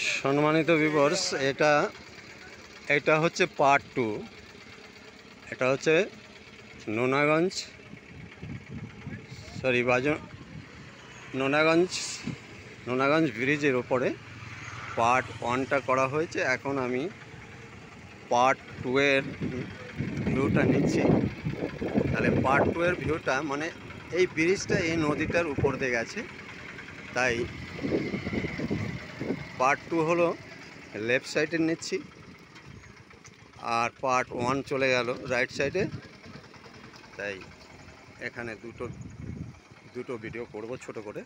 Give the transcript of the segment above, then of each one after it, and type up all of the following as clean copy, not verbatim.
সম্মানিত ভিউয়ার্স, এটা হচ্ছে পার্ট 2। এটা হচ্ছে নোনাগঞ্জ নোনাগঞ্জ ব্রিজের ওপরে পার্ট 1টা করা হয়েছে। এখন আমি পার্ট 2 এর ভিউটা নিচ্ছি। তাহলে পার্ট 2 এর ভিউটা মানে এই ব্রিজটা এই নদীটার উপর দিয়ে গেছে, তাই পার্ট 2 হলো লেফট সাইডে নিচ্ছি, আর পার্ট 1 চলে গেল রাইট সাইডে। তাই এখানে দুটো ভিডিও করব ছোট করে।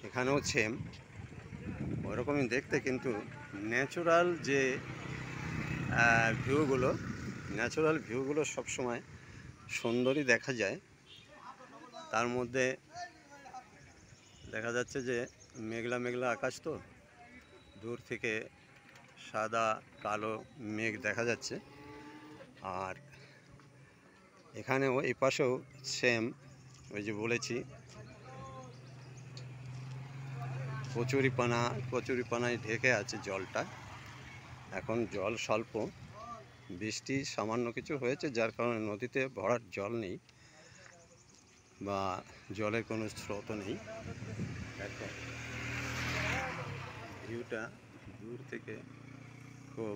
এখানেও সেম ওরকমই দেখতে, কিন্তু ন্যাচারাল যে ভিউগুলো সবসময় সুন্দরই দেখা যায়। তার মধ্যে দেখা যাচ্ছে যে মেঘলা মেঘলা আকাশ, তো দূর থেকে সাদা কালো মেঘ দেখা যাচ্ছে। আর এখানেও এই পাশেও সেম, ওই যে বলেছি কচুরিপানায় ঢেকে আছে জলটা। এখন জল স্বল্প, বৃষ্টি সামান্য কিছু হয়েছে, যার কারণে নদীতে ভরার জল নেই বা জলের কোনো স্রোত নেই। এখন ভিউটা দূর থেকে খুব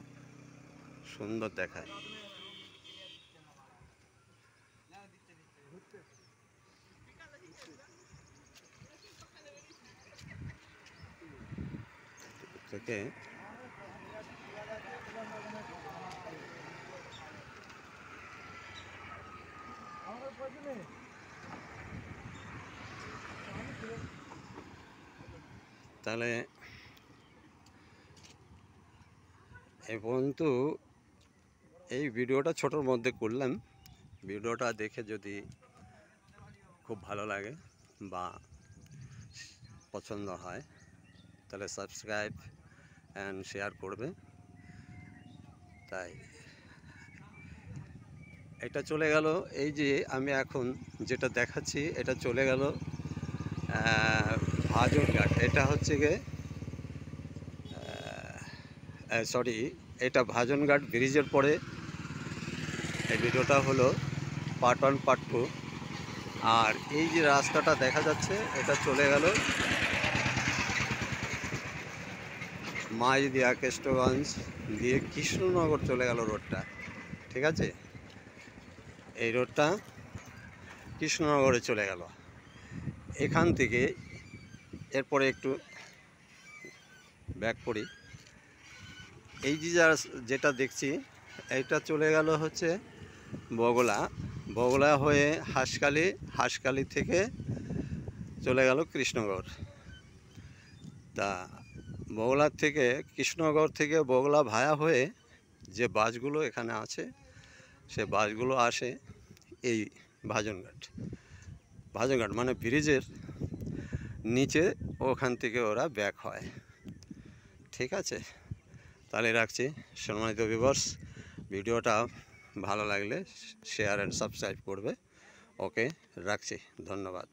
সুন্দর দেখায়। থেকে তাহলে এই পর্যন্ত এই ভিডিওটা ছোটোর মধ্যে করলাম। ভিডিওটা দেখে যদি খুব ভালো লাগে বা পছন্দ হয় তাহলে সাবস্ক্রাইব অ্যান্ড শেয়ার করবে। তাই এটা চলে গেল, এই যে আমি এখন যেটা দেখাচ্ছি এটা চলে গেল ভাজনঘাট। এটা হচ্ছে এটা ভাজনঘাট ব্রিজের পরে এই ভিডিওটা হলো পার্ট 1 পার্ট 2। আর এই যে রাস্তাটা দেখা যাচ্ছে এটা চলে গেল মাঝদিয়া কেষ্টগঞ্জ দিয়ে কৃষ্ণনগর চলে গেল রোডটা। ঠিক আছে, এই রোডটা কৃষ্ণনগরে চলে গেল। এখান থেকে এরপরে একটু ব্যাক করি। এই যে যেটা দেখছি এইটা চলে গেল হচ্ছে বগলা হয়ে হাঁসখালি থেকে চলে গেল কৃষ্ণনগর। তা কৃষ্ণনগর থেকে বগলা ভায়া হয়ে যে বাসগুলো এখানে আছে সে বাসগুলো আসে এই ভাজনঘাট মানে ব্রিজের নিচে, ওখান থেকে ওরা ব্যাক হয়। ঠিক আছে, তাহলে রাখছি। সম্মানিত ভিউয়ার্স, ভিডিওটা ভালো লাগলে শেয়ার অ্যান্ড সাবস্ক্রাইব করবে। ওকে, রাখছি, ধন্যবাদ।